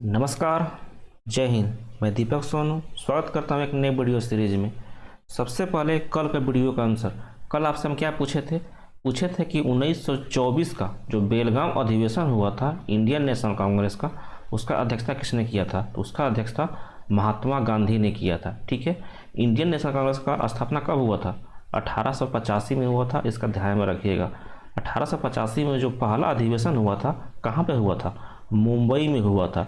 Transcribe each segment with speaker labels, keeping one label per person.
Speaker 1: नमस्कार। जय हिंद। मैं दीपक सोनू स्वागत करता हूं एक नए वीडियो सीरीज में। सबसे पहले कल का वीडियो का आंसर। कल आपसे हम क्या पूछे थे कि 1924 का जो बेलगाम अधिवेशन हुआ था इंडियन नेशनल कांग्रेस का, उसका अध्यक्षता किसने किया था? तो उसका अध्यक्षता महात्मा गांधी ने किया था। ठीक है। इंडियन नेशनल कांग्रेस का स्थापना कब हुआ था? 1885 में हुआ था। इसका ध्यान में रखिएगा। 1885 में जो पहला अधिवेशन हुआ था कहाँ पे हुआ था? मुंबई में हुआ था।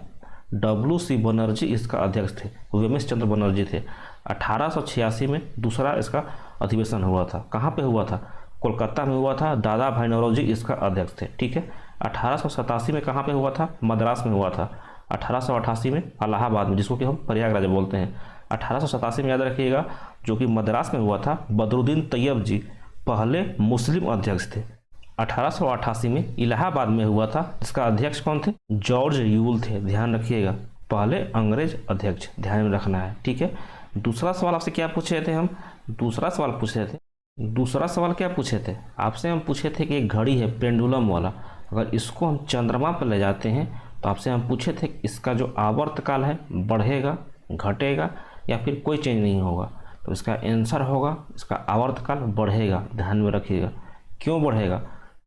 Speaker 1: WC बनर्जी इसका अध्यक्ष थे, वेमेश चंद्र बनर्जी थे। 1886 में दूसरा इसका अधिवेशन हुआ था। कहाँ पे हुआ था? कोलकाता में हुआ था। दादा भाई नौरोजी इसका अध्यक्ष थे। ठीक है। 1887 में कहाँ पे हुआ था? मद्रास में हुआ था। 1888 में इलाहाबाद में, जिसको कि हम प्रयागराज बोलते हैं। 1887 में याद रखिएगा, जो कि मद्रास में हुआ था, बदरुद्दीन तैयब जी पहले मुस्लिम अध्यक्ष थे। 1888 में इलाहाबाद में हुआ था, जिसका अध्यक्ष कौन थे? जॉर्ज यूल थे। ध्यान रखिएगा, पहले अंग्रेज अध्यक्ष, ध्यान में रखना है। ठीक है। दूसरा सवाल आपसे क्या पूछे थे हम? दूसरा सवाल क्या पूछे थे आपसे? हम पूछे थे कि एक घड़ी है पेंडुलम वाला, अगर इसको हम चंद्रमा पर ले जाते हैं तो आपसे हम पूछे थे इसका जो आवर्तकाल है बढ़ेगा, घटेगा या फिर कोई चेंज नहीं होगा? तो इसका आंसर होगा इसका आवर्तकाल बढ़ेगा। ध्यान में रखिएगा। क्यों बढ़ेगा?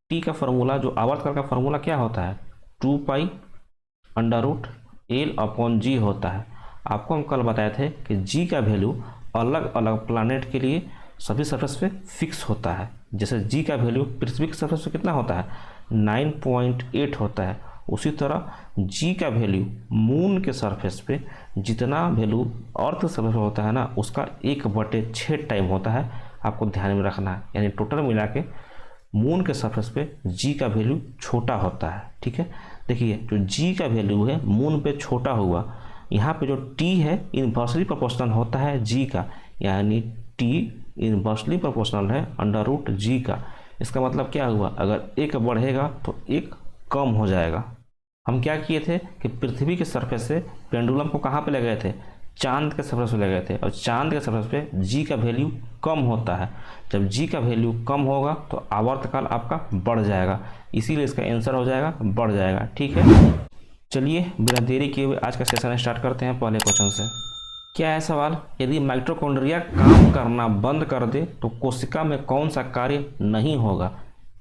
Speaker 1: टी का फॉर्मूला, जो आवर्तकाल का फॉर्मूला क्या होता है? 2π√L/G होता है। आपको हम कल बताए थे कि जी का वैल्यू अलग अलग प्लानेट के लिए सभी सरफेस पे फिक्स होता है। जैसे जी का वैल्यू पृथ्वी की सरफेस पे कितना होता है? 9.8 होता है। उसी तरह जी का वैल्यू मून के सरफेस पे जितना वैल्यू अर्थ सरफेस होता है ना, उसका 1/6 टाइम होता है। आपको ध्यान में रखना है। यानी टोटल मिला के मून के सरफेस पे जी का वैल्यू छोटा होता है। ठीक है। देखिए, जो जी का वैल्यू है मून पे छोटा हुआ, यहाँ पे जो टी है इन्वर्सली प्रोपोर्शनल होता है जी का, यानी टी इन्वर्सली प्रोपोर्शनल है √G का। इसका मतलब क्या हुआ? अगर एक बढ़ेगा तो एक कम हो जाएगा। हम क्या किए थे कि पृथ्वी के सरफेस से पेंडुलम को कहाँ पे ले गए थे? चांद के सरफेस पे ले गए थे, और चांद के सरफेस पे जी का वैल्यू कम होता है। जब जी का वैल्यू कम होगा तो आवर्तकाल आपका बढ़ जाएगा, इसीलिए इसका आंसर हो जाएगा बढ़ जाएगा। ठीक है। चलिए बिना देरी किए हुए आज का सेशन स्टार्ट करते हैं पहले क्वेश्चन से। क्या है सवाल? यदि माइटोकॉन्ड्रिया काम करना बंद कर दे तो कोशिका में कौन सा कार्य नहीं होगा?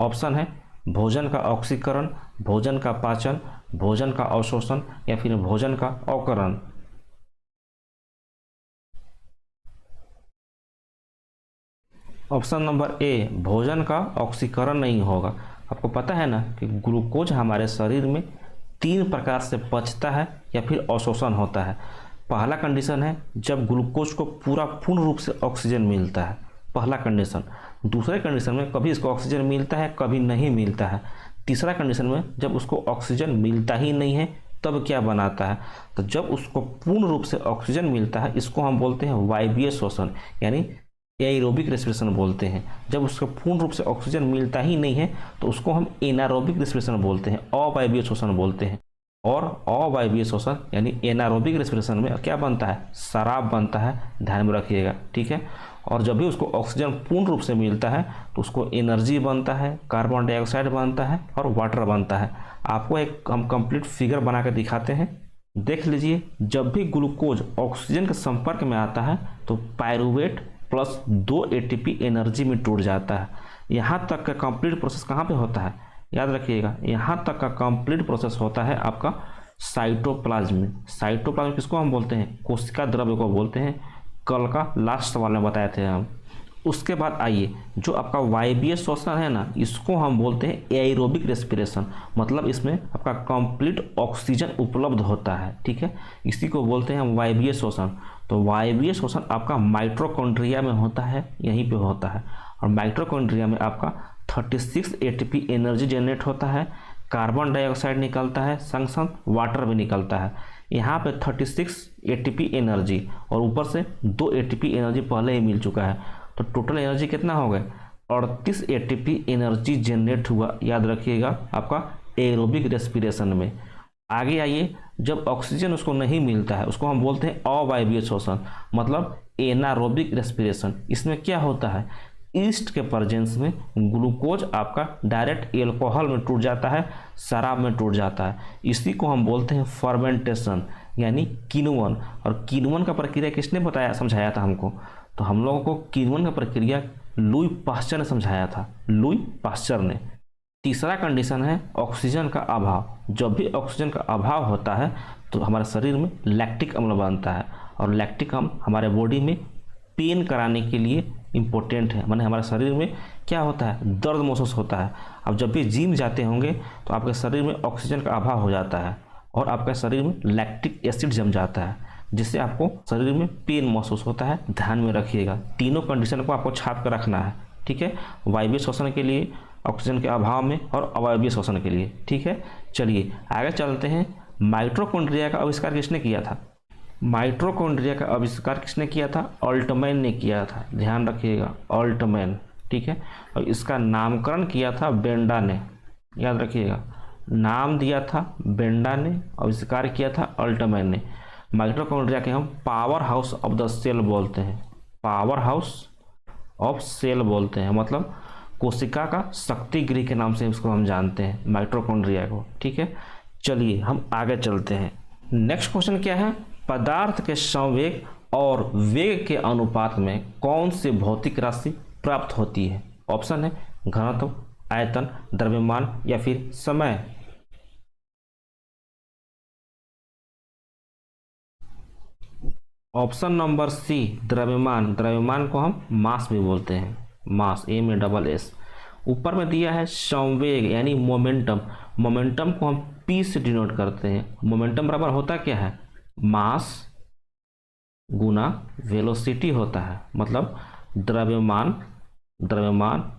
Speaker 1: ऑप्शन है भोजन का ऑक्सीकरण, भोजन का पाचन, भोजन का अवशोषण या फिर भोजन का अवकरण। ऑप्शन नंबर ए, भोजन का ऑक्सीकरण नहीं होगा। आपको पता है ना कि ग्लूकोज हमारे शरीर में 3 प्रकार से पचता है या फिर अवशोषण होता है। पहला कंडीशन है जब ग्लूकोज को पूर्ण रूप से ऑक्सीजन मिलता है, पहला कंडीशन। दूसरे कंडीशन में कभी इसको ऑक्सीजन मिलता है, कभी नहीं मिलता है। तीसरा कंडीशन में जब उसको ऑक्सीजन मिलता ही नहीं है तब क्या बनाता है? तो जब उसको पूर्ण रूप से ऑक्सीजन मिलता है, इसको हम बोलते हैं वायवीय शोषण, यानी एरोबिक रेस्पिरेशन बोलते हैं। जब उसको पूर्ण रूप से ऑक्सीजन मिलता ही नहीं है तो उसको हम एनारोबिक रेस्पिरेशन बोलते हैं, अवायवीय शोषण बोलते हैं। और अवायवीय शोषण यानी एनारोबिक रेस्पिरेशन में क्या बनता है? शराब बनता है। ध्यान में रखिएगा। ठीक है। और जब भी उसको ऑक्सीजन पूर्ण रूप से मिलता है तो उसको एनर्जी बनता है, कार्बन डाइऑक्साइड बनता है और वाटर बनता है। आपको एक हम कंप्लीट फिगर बना के दिखाते हैं, देख लीजिए। जब भी ग्लूकोज ऑक्सीजन के संपर्क में आता है तो पायरूवेट प्लस 2 ATP एनर्जी में टूट जाता है। यहाँ तक का कंप्लीट प्रोसेस कहाँ पे होता है? याद रखिएगा, यहाँ तक का कंप्लीट प्रोसेस होता है आपका साइटोप्लाज्म में। साइटोप्लाज्म किसको हम बोलते हैं? कोशिका द्रव्य को बोलते हैं। कल का लास्ट सवाल में बताए थे हम। उसके बाद आइए, जो आपका वायवीय श्वसन है ना, इसको हम बोलते हैं एरोबिक रेस्पिरेशन। मतलब इसमें आपका कंप्लीट ऑक्सीजन उपलब्ध होता है। ठीक है। इसी को बोलते हैं हम वायवीय श्वसन। तो वायवीय श्वसन आपका माइटोकॉन्ड्रिया में होता है, यहीं पे होता है। और माइटोकॉन्ड्रिया में आपका 36 ATP एनर्जी जनरेट होता है, कार्बन डाइऑक्साइड निकलता है, संग संग वाटर भी निकलता है। यहाँ पे 36 ATP एनर्जी और ऊपर से 2 ATP एनर्जी पहले ही मिल चुका है, तो टोटल एनर्जी कितना हो गया? 38 ATP एनर्जी जनरेट हुआ। याद रखिएगा आपका एरोबिक रेस्पिरेशन में। आगे आइए, जब ऑक्सीजन उसको नहीं मिलता है उसको हम बोलते हैं अवायवीय श्वसन, मतलब एनारोबिक रेस्पिरेशन। इसमें क्या होता है? ईस्ट के प्रेजेंस में ग्लूकोज आपका डायरेक्ट एल्कोहल में टूट जाता है, शराब में टूट जाता है। इसी को हम बोलते हैं फर्मेंटेशन यानी किण्वन। और किण्वन का प्रक्रिया किसने बताया समझाया था हमको? तो हम लोगों को किण्वन का प्रक्रिया लुई पास्चर ने समझाया था, लुई पास्चर ने। तीसरा कंडीशन है ऑक्सीजन का अभाव। जब भी ऑक्सीजन का अभाव होता है तो हमारे शरीर में लैक्टिक अम्ल बनता है, और लैक्टिक अम्ल हमारे बॉडी में पेन कराने के लिए इम्पोर्टेंट है। माने हमारे शरीर में क्या होता है, दर्द महसूस होता है। अब जब भी जिम जाते होंगे तो आपके शरीर में ऑक्सीजन का अभाव हो जाता है और आपके शरीर में लैक्टिक एसिड जम जाता है, जिससे आपको शरीर में पेन महसूस होता है। ध्यान में रखिएगा, तीनों कंडीशन को आपको छाप कर रखना है, ठीक है। वायवीय श्वसन के लिए, ऑक्सीजन के अभाव में, और अवायवीय श्वसन के लिए, ठीक है। चलिए आगे चलते हैं। माइटोकॉन्ड्रिया का आविष्कार किसने किया था? माइटोकॉन्ड्रिया का आविष्कार किसने किया था? ऑल्टमैन ने किया था। ध्यान रखिएगा, ऑल्टमैन, ठीक है। और इसका नामकरण किया था बेंडा ने, याद रखिएगा, नाम दिया था बेंडा ने, आविष्कार किया था ऑल्टमैन ने। माइटोकॉन्ड्रिया के हम power house of the cell बोलते हैं, पावर हाउस ऑफ सेल बोलते हैं, मतलब कोशिका का शक्ति गृह के नाम से उसको हम जानते हैं माइटोकॉन्ड्रिया को, ठीक है। चलिए हम आगे चलते हैं। नेक्स्ट क्वेश्चन क्या है? पदार्थ के संवेग और वेग के अनुपात में कौन सी भौतिक राशि प्राप्त होती है? ऑप्शन है घनत्व, आयतन, द्रव्यमान या फिर समय। ऑप्शन नंबर सी द्रव्यमान। द्रव्यमान को हम मास भी बोलते हैं, मास, M-A-S-S। ऊपर में दिया है संवेग यानी मोमेंटम। मोमेंटम को हम P से डिनोट करते हैं। मोमेंटम बराबर होता क्या है? मास गुना वेलोसिटी होता है, मतलब द्रव्यमान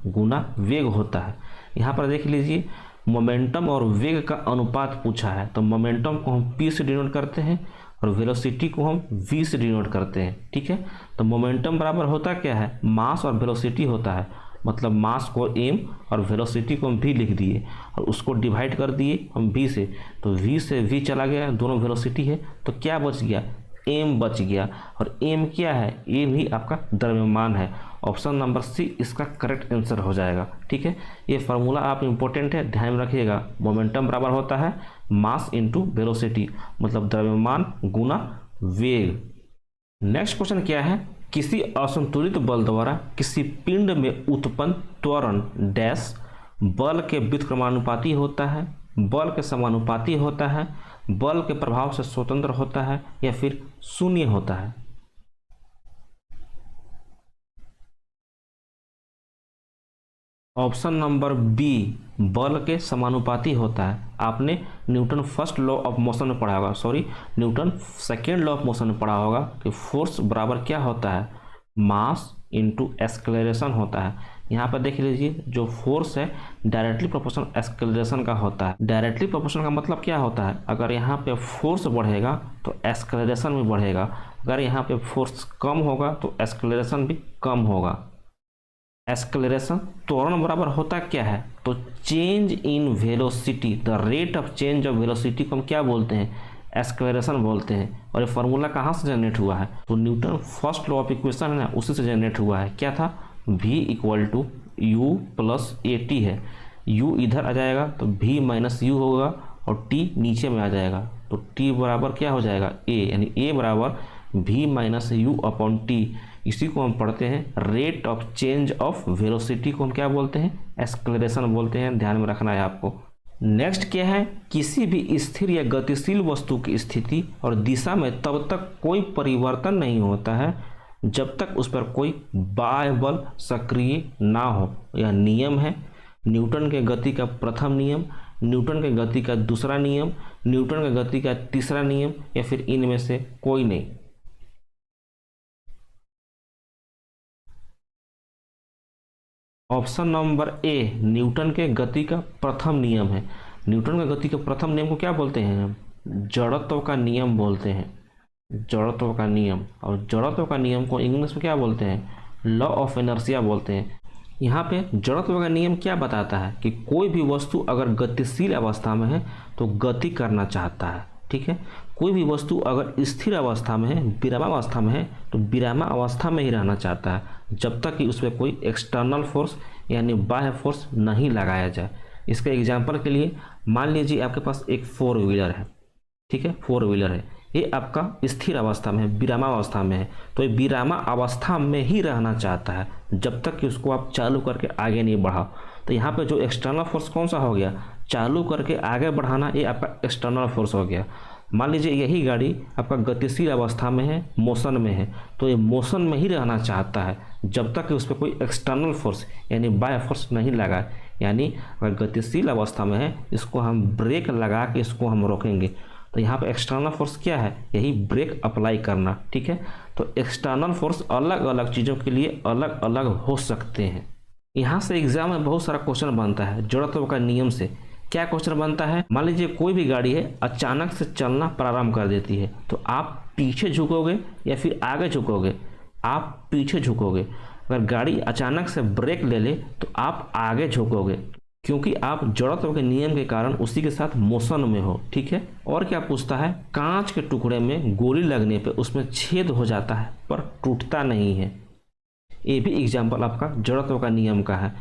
Speaker 1: गुना वेग होता है। यहाँ पर देख लीजिए, मोमेंटम और वेग का अनुपात पूछा है, तो मोमेंटम को हम P से डिनोट करते हैं और वेलोसिटी को हम V से डिनोट करते हैं, ठीक है। तो मोमेंटम बराबर होता क्या है? मास और वेलोसिटी होता है, मतलब मास को m और वेलोसिटी को हम v लिख दिए और उसको डिवाइड कर दिए हम v से, तो v से v चला गया, दोनों वेलोसिटी है, तो क्या बच गया? m बच गया। और m क्या है? ये भी आपका द्रव्यमान है। ऑप्शन नंबर सी इसका करेक्ट आंसर हो जाएगा, ठीक है। ये फार्मूला आप इम्पोर्टेंट है, ध्यान में रखिएगा। मोमेंटम बराबर होता है मास इंटू वेलोसिटी, मतलब द्रव्यमान गुना वेग। नेक्स्ट क्वेश्चन क्या है? किसी असंतुलित बल द्वारा किसी पिंड में उत्पन्न त्वरण डैश बल के व्युत्क्रमानुपाती होता है, बल के समानुपाती होता है, बल के प्रभाव से स्वतंत्र होता है या फिर शून्य होता है। ऑप्शन नंबर बी बल के समानुपाती होता है। आपने Newton first law of motion में पढ़ा होगा, sorry Newton second law of motion में पढ़ा होगा कि फोर्स बराबर क्या होता है? मास इंटू एक्सेलरेशन होता है। यहाँ पर देख लीजिए, जो फोर्स है डायरेक्टली प्रोपोर्शनल एक्सेलरेशन का होता है। डायरेक्टली प्रोपोर्शनल का मतलब क्या होता है? अगर यहाँ पे फोर्स बढ़ेगा तो एक्सेलरेशन भी बढ़ेगा, अगर यहाँ पे फोर्स कम होगा तो एक्सेलरेशन भी कम होगा। एक्सेलरेशन त्वरण बराबर होता क्या है? तो change in velocity, the rate of change of velocity को हम क्या बोलते हैं? एक्सेलरेशन बोलते हैं। और ये फार्मूला कहाँ से जनरेट हुआ है? तो Newton first law of equation है ना, उसी से जनरेट हुआ है। क्या था? v equal to u plus a t है। u इधर आ जाएगा तो v माइनस यू होगा और t नीचे में आ जाएगा, तो t बराबर क्या हो जाएगा? a, यानी a बराबर v minus you upon T. इसी को हम पढ़ते हैं rate of change of velocity को हम क्या बोलते हैं? एक्सेलरेशन बोलते हैं। ध्यान में रखना है आपको। नेक्स्ट क्या है? किसी भी स्थिर या गतिशील वस्तु की स्थिति और दिशा में तब तक कोई परिवर्तन नहीं होता है जब तक उस पर कोई बाह्य बल सक्रिय ना हो। यह नियम है न्यूटन के गति का प्रथम नियम, न्यूटन के गति का दूसरा नियम, न्यूटन के गति का तीसरा नियम, या फिर इनमें से कोई नहीं। ऑप्शन नंबर ए न्यूटन के गति का प्रथम नियम है। न्यूटन के गति के प्रथम नियम को क्या बोलते हैं? जड़त्व का नियम बोलते हैं, जड़त्व का नियम। और जड़त्व का नियम को इंग्लिश में क्या बोलते हैं? लॉ ऑफ इनर्शिया बोलते हैं। यहाँ पे जड़त्व का नियम क्या बताता है कि कोई भी वस्तु अगर गतिशील अवस्था में है तो गति करना चाहता है, ठीक है। कोई भी वस्तु अगर स्थिर अवस्था में है, विरामावस्था में है, तो विरामावस्था में ही रहना चाहता है जब तक कि उसमें कोई एक्सटर्नल फोर्स यानी बाह्य फोर्स नहीं लगाया जाए। इसके एग्जाम्पल के लिए मान लीजिए आपके पास एक 4 व्हीलर है, ठीक है, 4 व्हीलर है, ये आपका स्थिर अवस्था में है, विरामावस्था में है, तो ये विरामावस्था में ही रहना चाहता है जब तक कि उसको आप चालू करके आगे नहीं बढ़ाओ। तो यहाँ पे जो एक्सटर्नल फोर्स कौन सा हो गया, चालू करके आगे बढ़ाना, ये आपका एक्सटर्नल फोर्स हो गया। मान लीजिए यही गाड़ी आपका गतिशील अवस्था में है, मोशन में है, तो ये मोशन में ही रहना चाहता है जब तक कि उस पर कोई एक्सटर्नल फोर्स यानी बाह्य फोर्स नहीं लगा। यानी अगर गतिशील अवस्था में है, इसको हम ब्रेक लगा के इसको हम रोकेंगे, तो यहाँ पे एक्सटर्नल फोर्स क्या है, यही ब्रेक अप्लाई करना, ठीक है। तो एक्सटर्नल फोर्स अलग अलग चीज़ों के लिए अलग अलग हो सकते हैं। यहाँ से एग्जाम में बहुत सारा क्वेश्चन बनता है जड़त्व का नियम से। क्या क्वेश्चन बनता है, मान लीजिए कोई भी गाड़ी है अचानक से चलना प्रारंभ कर देती है, तो आप पीछे झुकोगे या फिर आगे झुकोगे, आप पीछे झुकोगे। अगर गाड़ी अचानक से ब्रेक ले ले तो आप आगे झुकोगे, क्योंकि आप जड़त्व के नियम के कारण उसी के साथ मोशन में हो, ठीक है। और क्या पूछता है, कांच के टुकड़े में गोली लगने पे उसमें छेद हो जाता है पर टूटता नहीं है। ये भी एग्जाम्पल आपका जड़त्व का नियम का है।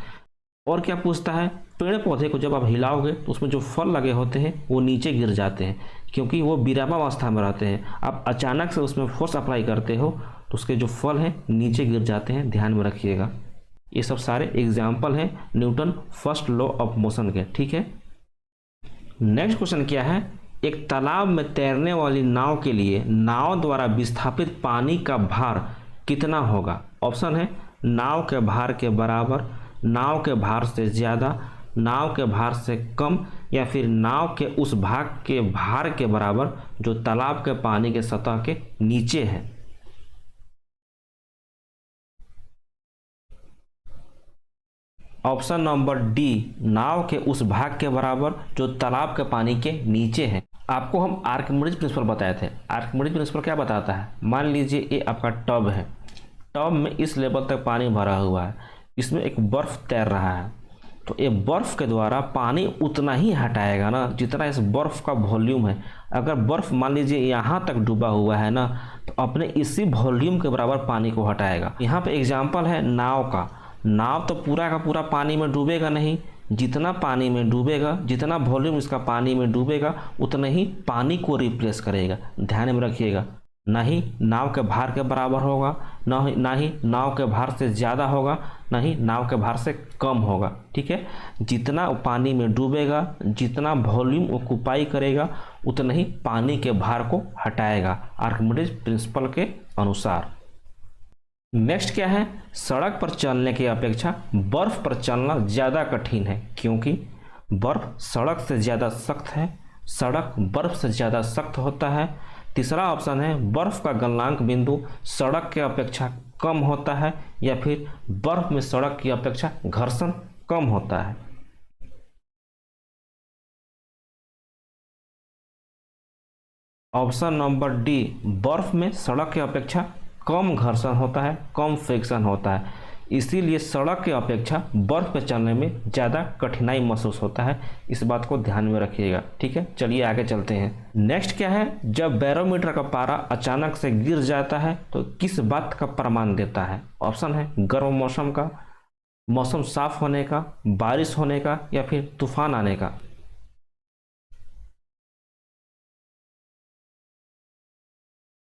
Speaker 1: और क्या पूछता है, पेड़ पौधे को जब आप हिलाओगे तो उसमें जो फल लगे होते हैं वो नीचे गिर जाते हैं क्योंकि वो विरामावस्था में रहते हैं। आप अचानक से उसमें फोर्स अप्लाई करते हो तो उसके जो फल हैं नीचे गिर जाते हैं, ध्यान में रखिएगा। ये सब सारे एग्जाम्पल हैं Newton first law of motion के, ठीक है। नेक्स्ट क्वेश्चन क्या है, एक तालाब में तैरने वाली नाव के लिए नाव द्वारा विस्थापित पानी का भार कितना होगा। ऑप्शन है नाव के भार के बराबर, नाव के भार से ज़्यादा, नाव के भार से कम, या फिर नाव के उस भाग के भार के बराबर जो तालाब के पानी के सतह के नीचे है। ऑप्शन नंबर डी, नाव के उस भाग के बराबर जो तालाब के पानी के नीचे है। आपको हम आर्किमिडीज प्रिंसिपल बताए थे। आर्किमिडीज प्रिंसिपल क्या बताता है, मान लीजिए ये आपका टब है, टब में इस लेवल तक पानी भरा हुआ है, इसमें एक बर्फ़ तैर रहा है, तो ये बर्फ़ के द्वारा पानी उतना ही हटाएगा ना जितना इस बर्फ़ का वॉल्यूम है। अगर बर्फ़ मान लीजिए यहाँ तक डूबा हुआ है ना, तो अपने इसी वॉल्यूम के बराबर पानी को हटाएगा। यहाँ पे एग्जाम्पल है नाव का। नाव तो पूरा का पूरा पानी में डूबेगा नहीं, जितना पानी में डूबेगा, जितना वॉल्यूम इसका पानी में डूबेगा उतना ही पानी को रिप्लेस करेगा, ध्यान में रखिएगा। ना ही नाव के भार के बराबर होगा, ना ही नाव के भार से ज़्यादा होगा, ना ही नाव के भार से कम होगा, ठीक है। जितना पानी में डूबेगा, जितना वॉल्यूम ऑक्यूपाई करेगा उतना ही पानी के भार को हटाएगा, आर्किमिडीज प्रिंसिपल के अनुसार। नेक्स्ट क्या है, सड़क पर चलने की अपेक्षा बर्फ़ पर चलना ज़्यादा कठिन है क्योंकि बर्फ़ सड़क से ज़्यादा सख्त है, सड़क बर्फ़ से ज़्यादा सख्त होता है। तीसरा ऑप्शन है बर्फ़ का गलनांक बिंदु सड़क के अपेक्षा कम होता है, या फिर बर्फ़ में सड़क की अपेक्षा घर्षण कम होता है। ऑप्शन नंबर डी, बर्फ़ में सड़क की अपेक्षा कम घर्षण होता है, कम फ्रिक्शन होता है, इसीलिए सड़क की अपेक्षा बर्फ़ पे चलने में ज़्यादा कठिनाई महसूस होता है। इस बात को ध्यान में रखिएगा, ठीक है। चलिए आगे चलते हैं। नेक्स्ट क्या है, जब बैरोमीटर का पारा अचानक से गिर जाता है तो किस बात का प्रमाण देता है। ऑप्शन है गर्म मौसम का, मौसम साफ होने का, बारिश होने का, या फिर तूफान आने का।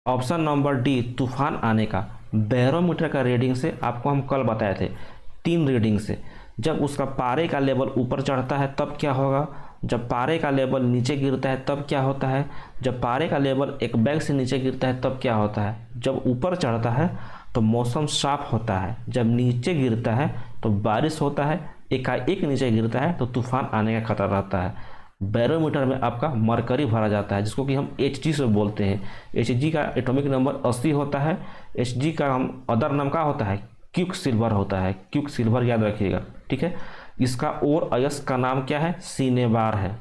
Speaker 1: ऑप्शन नंबर डी, तूफान आने का। बैरोमीटर का रीडिंग से आपको हम कल बताए थे 3 रीडिंग से, जब उसका पारे का लेवल ऊपर चढ़ता है तब क्या होगा, जब पारे का लेवल नीचे गिरता है तब क्या होता है, जब पारे का लेवल एक बैग से नीचे गिरता है तब क्या होता है। जब ऊपर चढ़ता है तो मौसम साफ होता है, जब नीचे गिरता है तो बारिश होता है, एकाएक नीचे गिरता है तो तूफान आने का खतरा रहता है। बैरोमीटर में आपका मरकरी भरा जाता है जिसको कि हम Hg से बोलते हैं। Hg का एटॉमिक नंबर 80 होता है। Hg का हम अदर नाम का होता है क्विक सिल्वर होता है, क्विक सिल्वर याद रखिएगा, ठीक है। इसका और अयस्क का नाम क्या है, सिनेबार है,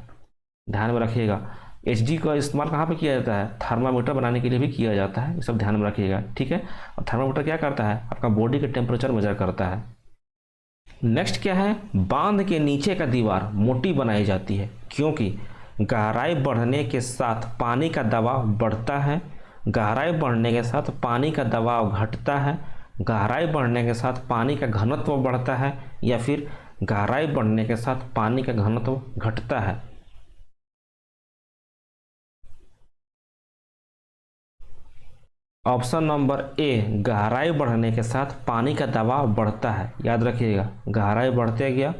Speaker 1: ध्यान में रखिएगा। Hg का इस्तेमाल कहाँ पे किया जाता है, थर्मामीटर बनाने के लिए भी किया जाता है, ये सब ध्यान में रखिएगा, ठीक है। और थर्मामीटर क्या करता है, आपका बॉडी के टेम्परेचर मेजर करता है। नेक्स्ट क्या है, बांध के नीचे का दीवार मोटी बनाई जाती है क्योंकि गहराई बढ़ने के साथ पानी का दबाव बढ़ता है, गहराई बढ़ने के साथ पानी का दबाव घटता है, गहराई बढ़ने के साथ पानी का घनत्व बढ़ता है, या फिर गहराई बढ़ने के साथ पानी का घनत्व घटता है। ऑप्शन नंबर ए, गहराई बढ़ने के साथ पानी का दबाव बढ़ता है। याद रखिएगा, गहराई बढ़ते गया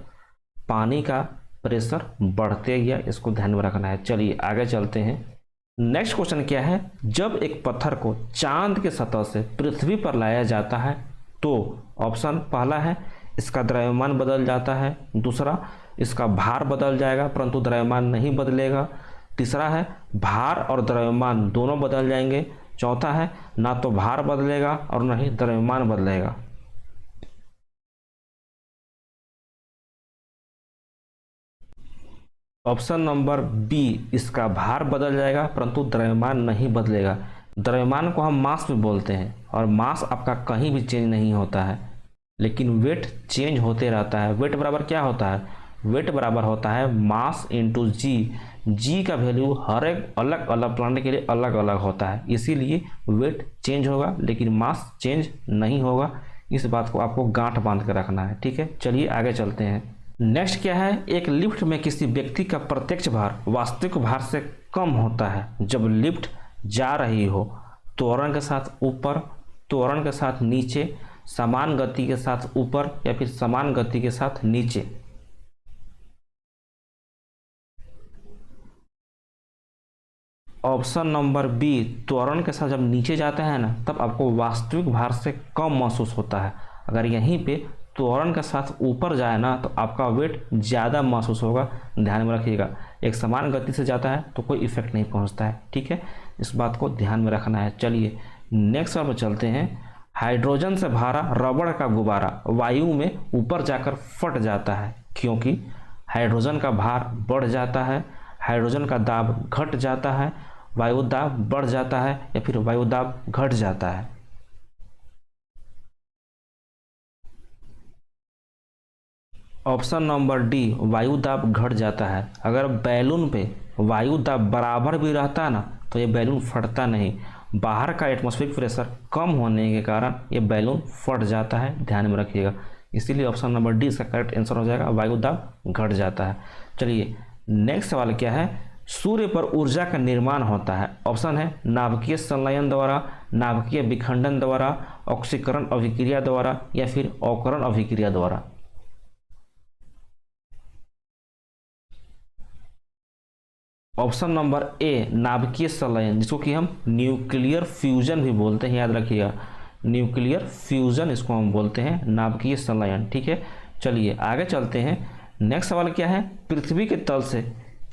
Speaker 1: पानी का प्रेशर बढ़ते गया, इसको ध्यान में रखना है। चलिए आगे चलते हैं। नेक्स्ट क्वेश्चन क्या है, जब एक पत्थर को चांद के सतह से पृथ्वी पर लाया जाता है तो ऑप्शन पहला है इसका द्रव्यमान बदल जाता है, दूसरा इसका भार बदल जाएगा परंतु द्रव्यमान नहीं बदलेगा, तीसरा है भार और द्रव्यमान दोनों बदल जाएंगे, चौथा है ना तो भार बदलेगा और ना ही द्रव्यमान बदलेगा। ऑप्शन नंबर बी, इसका भार बदल जाएगा परंतु द्रव्यमान नहीं बदलेगा। द्रव्यमान को हम मास भी बोलते हैं और मास आपका कहीं भी चेंज नहीं होता है, लेकिन वेट चेंज होते रहता है। वेट बराबर क्या होता है, वेट बराबर होता है मास इंटू जी। जी का वैल्यू हर एक अलग अलग प्लांट के लिए अलग अलग होता है, इसीलिए वेट चेंज होगा लेकिन मास चेंज नहीं होगा। इस बात को आपको गांठ बांध कर रखना है, ठीक है। चलिए आगे चलते हैं। नेक्स्ट क्या है, एक लिफ्ट में किसी व्यक्ति का प्रत्यक्ष भार वास्तविक भार से कम होता है जब लिफ्ट जा रही हो त्वरण के साथ ऊपर, त्वरण के साथ नीचे, समान गति के साथ ऊपर या फिर समान गति के साथ नीचे। ऑप्शन नंबर बी, त्वरण के साथ जब नीचे जाते हैं ना तब आपको वास्तविक भार से कम महसूस होता है। अगर यहीं पे त्वरण के साथ ऊपर जाए ना तो आपका वेट ज़्यादा महसूस होगा, ध्यान में रखिएगा। एक समान गति से जाता है तो कोई इफेक्ट नहीं पहुंचता है, ठीक है, इस बात को ध्यान में रखना है। चलिए नेक्स्ट पर चलते हैं। हाइड्रोजन से भरा रबड़ का गुब्बारा वायु में ऊपर जाकर फट जाता है क्योंकि हाइड्रोजन का भार बढ़ जाता है, हाइड्रोजन का दाब घट जाता है, वायु दाब बढ़ जाता है या फिर वायु दाब घट जाता है। ऑप्शन नंबर डी, वायु दाब घट जाता है। अगर बैलून पे वायु दाब बराबर भी रहता है ना तो ये बैलून फटता नहीं, बाहर का एटमॉस्फेरिक प्रेशर कम होने के कारण ये बैलून फट जाता है, ध्यान में रखिएगा। इसीलिए ऑप्शन नंबर डी इसका करेक्ट आंसर हो जाएगा, वायु दाब घट जाता है। चलिए नेक्स्ट सवाल क्या है, सूर्य पर ऊर्जा का निर्माण होता है। ऑप्शन है नाभिकीय संलयन द्वारा, नाभिकीय विखंडन द्वारा, ऑक्सीकरण अभिक्रिया द्वारा या फिर अवकरण अभिक्रिया द्वारा। ऑप्शन नंबर ए, नाभिकीय संलयन, जिसको कि हम न्यूक्लियर फ्यूजन भी बोलते हैं, याद रखिएगा, न्यूक्लियर फ्यूजन इसको हम बोलते हैं, नाभिकीय संलयन, ठीक है। चलिए आगे चलते हैं। नेक्स्ट सवाल क्या है, पृथ्वी के तल से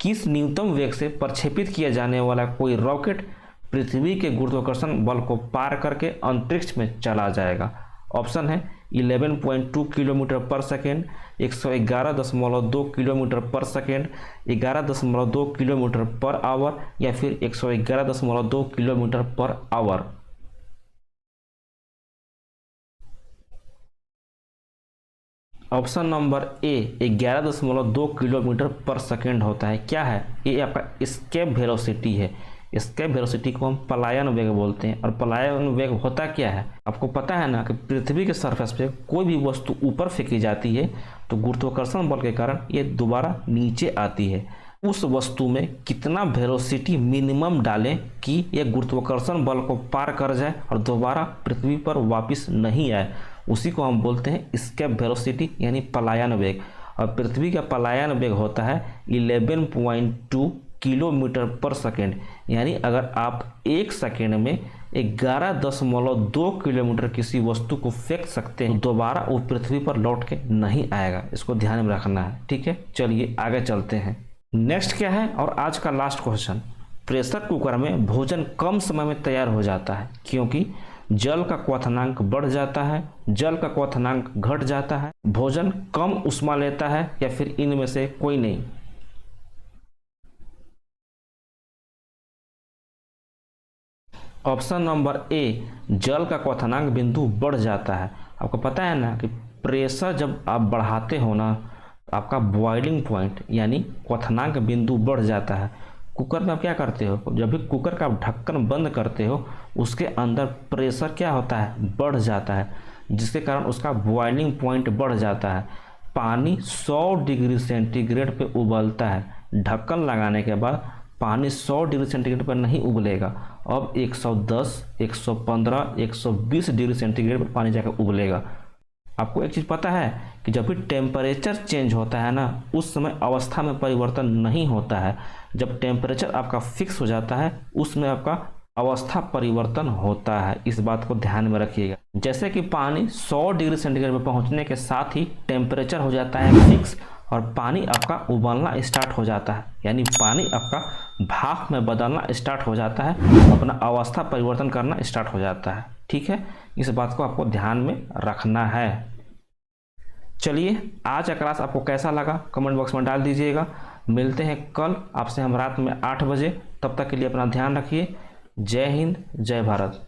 Speaker 1: किस न्यूनतम वेग से प्रक्षेपित किया जाने वाला कोई रॉकेट पृथ्वी के गुरुत्वाकर्षण बल को पार करके अंतरिक्ष में चला जाएगा। ऑप्शन है 11.2 किलोमीटर पर सेकेंड, 111.2 किलोमीटर पर सेकेंड, 11.2 किलोमीटर पर आवर या फिर 111.2 kilometre per hour. Option number A 11.2 kilometre पर सेकेंड होता है। क्या है ये, आपका एस्केप वेलोसिटी है। एस्केप वेलोसिटी को हम पलायन वेग बोलते हैं। और पलायन वेग होता क्या है, आपको पता है ना कि पृथ्वी के सरफेस पे कोई भी वस्तु ऊपर फेंकी जाती है तो गुरुत्वाकर्षण बल के कारण ये दोबारा नीचे आती है। उस वस्तु में कितना वेलोसिटी मिनिमम डालें कि यह गुरुत्वाकर्षण बल को पार कर जाए और दोबारा पृथ्वी पर वापस नहीं आए, उसी को हम बोलते हैं एस्केप वेलोसिटी यानी पलायन वेग। और पृथ्वी का पलायन वेग होता है 11.2 किलोमीटर पर सेकेंड, यानी अगर आप एक सेकेंड में 11.2 किलोमीटर किसी वस्तु को फेंक सकते हैं दोबारा वो पृथ्वी पर लौट के नहीं आएगा, इसको ध्यान में रखना है, ठीक है। चलिए आगे चलते हैं। नेक्स्ट क्या है और आज का लास्ट क्वेश्चन, प्रेशर कुकर में भोजन कम समय में तैयार हो जाता है क्योंकि जल का क्वथनांक बढ़ जाता है, जल का क्वथनांक घट जाता है, भोजन कम ऊष्मा लेता है या फिर इनमें से कोई नहीं। ऑप्शन नंबर ए, जल का क्वथनांक बिंदु बढ़ जाता है। आपको पता है ना कि प्रेशर जब आप बढ़ाते हो ना आपका बॉइलिंग पॉइंट यानी क्वथनांक बिंदु बढ़ जाता है। कुकर में आप क्या करते हो, जब भी कुकर का ढक्कन बंद करते हो उसके अंदर प्रेशर क्या होता है, बढ़ जाता है, जिसके कारण उसका बॉइलिंग पॉइंट बढ़ जाता है। पानी 100 डिग्री सेंटीग्रेड पे उबलता है, ढक्कन लगाने के बाद पानी 100 डिग्री सेंटीग्रेड पर नहीं उबलेगा, अब 110, 115, 120 डिग्री सेंटीग्रेड पर पानी जाकर उबलेगा। आपको एक चीज़ पता है कि जब भी टेम्परेचर चेंज होता है ना, उस समय अवस्था में परिवर्तन नहीं होता है। जब टेम्परेचर आपका फिक्स हो जाता है उसमें आपका अवस्था परिवर्तन होता है। इस बात को ध्यान में रखिएगा। जैसे कि पानी 100 डिग्री सेंटीग्रेड पर पहुंचने के साथ ही टेम्परेचर हो जाता है फिक्स और पानी आपका उबलना स्टार्ट हो जाता है, यानी पानी आपका भाप में बदलना स्टार्ट हो जाता है, अपना अवस्था परिवर्तन करना स्टार्ट हो जाता है। ठीक है, इस बात को आपको ध्यान में रखना है। चलिए, आज का क्लास आपको कैसा लगा कमेंट बॉक्स में डाल दीजिएगा। मिलते हैं कल आपसे हम रात में 8 बजे। तब तक के लिए अपना ध्यान रखिए। जय हिंद, जय भारत।